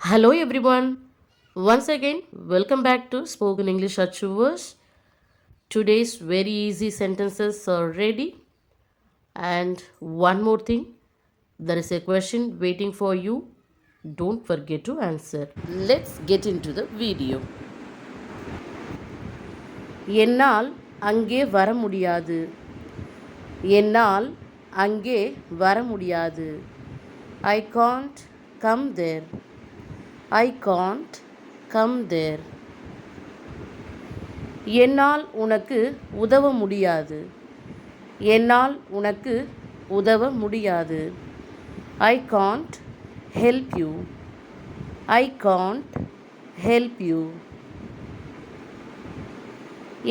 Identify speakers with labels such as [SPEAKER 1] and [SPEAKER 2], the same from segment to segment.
[SPEAKER 1] Hello everyone. Once again, welcome back to Spoken English Achievers. Today's very easy sentences are ready. And one more thing, there is a question waiting for you. Don't forget to answer. Let's get into the video. என்னால் அங்கே வர முடியாது. என்னால் அங்கே வர முடியாது. I can't come there. I can't come there. என்னால் உனக்கு உதவ முடியாது. என்னால் உனக்கு உதவ முடியாது. I can't help you. I can't help you.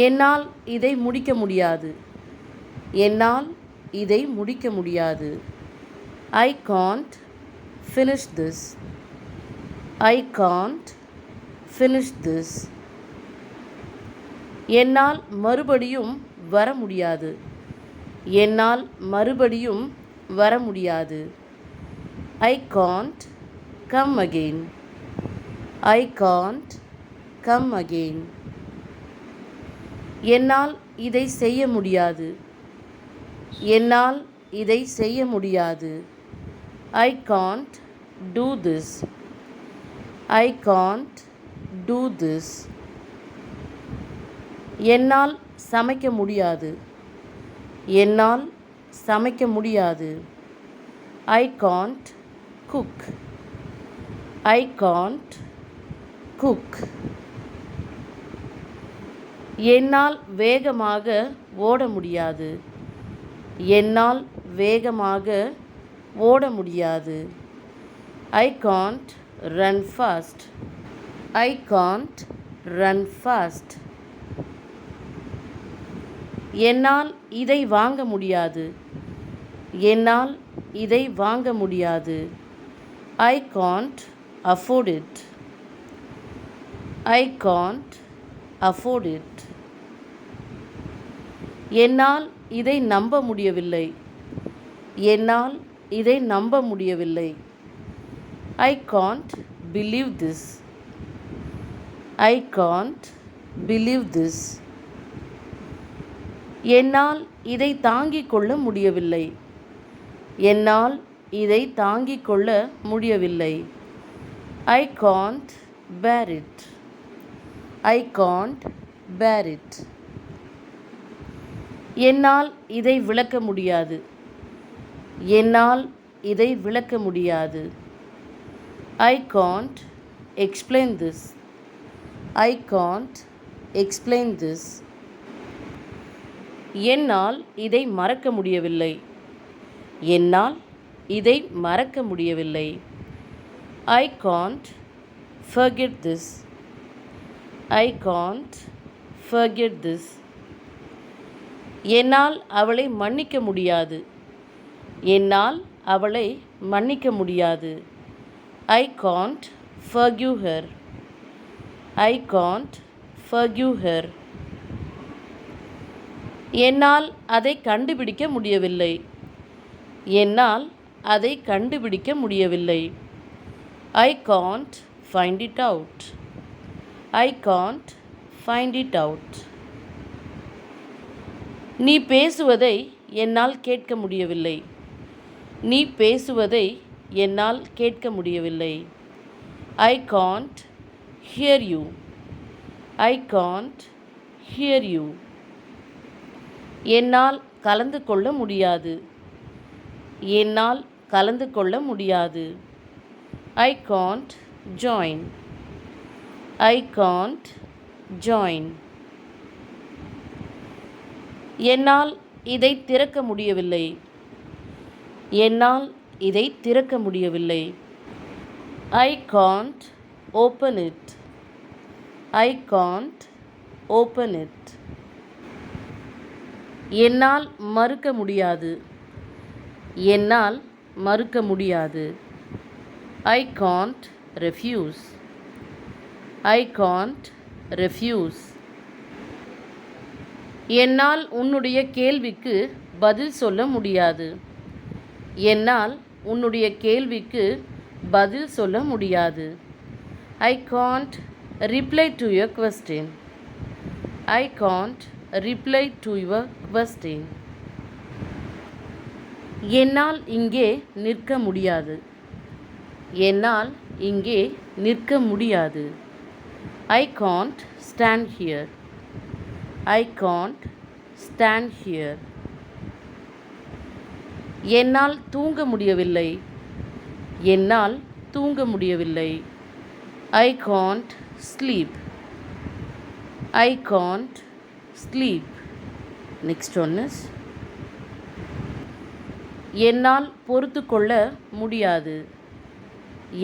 [SPEAKER 1] என்னால் இதை முடிக்க முடியாது. என்னால் இதை முடிக்க முடியாது. I can't finish this. I can't finish this. என்னால் மறுபடியும் வர முடியாது. என்னால் மறுபடியும் வர முடியாது. I can't come again. I can't come again. என்னால் இதை செய்ய முடியாது. என்னால் இதை செய்ய முடியாது. I can't do this. I can't do this. என்னால் சமைக்க முடியாது. என்னால் சமைக்க முடியாது. I can't cook. I can't cook. என்னால் வேகமாக ஓட முடியாது. என்னால் வேகமாக ஓட முடியாது. I can't run fast. I can't run fast. என்னால் இதை வாங்க முடியாது. என்னால் இதை வாங்க முடியாது. I can't afford it. I can't afford it. என்னால் இதை நம்ப முடியவில்லை. என்னால் இதை நம்ப முடியவில்லை. I can't believe this. I can't believe this. என்னால் இதை தாங்கிக் கொள்ள முடியவில்லை. என்னால் இதை தாங்கிக் கொள்ள முடியவில்லை. I can't bear it. I can't bear it. என்னால் இதை விளக்க முடியாது. என்னால் இதை விளக்க முடியாது. I can't explain this. I can't explain this. என்னால் இதை மறக்க முடியவில்லை. என்னால் இதை மறக்க முடியவில்லை. I can't forget this. I can't forget this. என்னால் அவளை மன்னிக்க முடியாது. என்னால் அவளை மன்னிக்க முடியாது. I can't forgive her. I can't forgive her. என்னால் அதை கண்டுபிடிக்க முடியவில்லை. என்னால் அதை கண்டுபிடிக்க முடியவில்லை. I can't find it out. I can't find it out. நீ பேசுவதை என்னால் கேட்க முடியவில்லை. நீ பேசுவதை என்னால் கேட்க முடியவில்லை. I can't hear you. I can't hear you. என்னால் கலந்து கொள்ள முடியாது. என்னால் கலந்து கொள்ள முடியாது. I can't join. I can't join. என்னால் இதை திறக்க முடியவில்லை. என்னால் இதை திறக்க முடியவில்லை. I can't open it. I can't open it. என்னால் மறுக்க முடியாது. என்னால் மறுக்க முடியாது. I can't refuse. I can't refuse. என்னால் உன்னுடைய கேள்விக்கு பதில் சொல்ல முடியாது. என்னால் உன்னுடைய கேள்விக்கு பதில் சொல்ல முடியாது. I can't reply to your question. I can't reply to your question. என்னால் இங்கே நிற்க முடியாது. என்னால் இங்கே நிற்க முடியாது. I can't stand here. I can't stand here. என்னால் தூங்க முடியவில்லை. என்னால் தூங்க முடியவில்லை. I can't sleep. I can't sleep. Next one is என்னால் பொறுத்து கொள்ள முடியாது.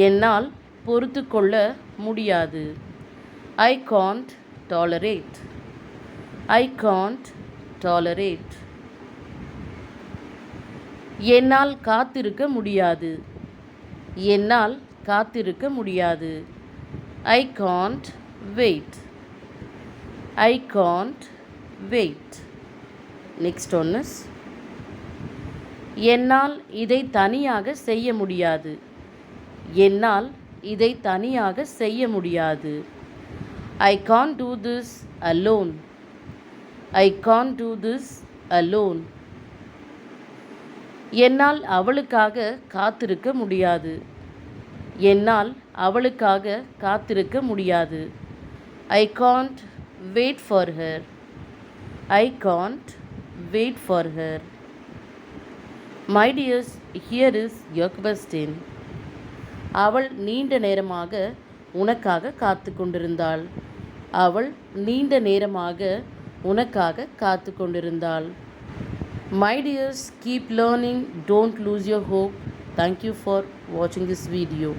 [SPEAKER 1] என்னால் பொறுத்து கொள்ள முடியாது. I can't tolerate. I can't tolerate. என்னால் காத்திருக்க முடியாது. என்னால் காத்திருக்க முடியாது. I can't wait. I can't wait. Next one is என்னால் இதை தனியாக செய்ய முடியாது. என்னால் இதை தனியாக செய்ய முடியாது. I can't do this alone. I can't do this alone. என்னால் அவளுக்காக காத்திருக்க முடியாது. என்னால் அவளுக்காக காத்திருக்க முடியாது. I can't wait for her. I can't wait for her. My dears, here is your question. அவள் நீண்ட நேரமாக உனக்காக காத்து கொண்டிருந்தாள். அவள் நீண்ட நேரமாக உனக்காக காத்து கொண்டிருந்தாள். My dears, keep learning. Don't lose your hope. Thank you for watching this video.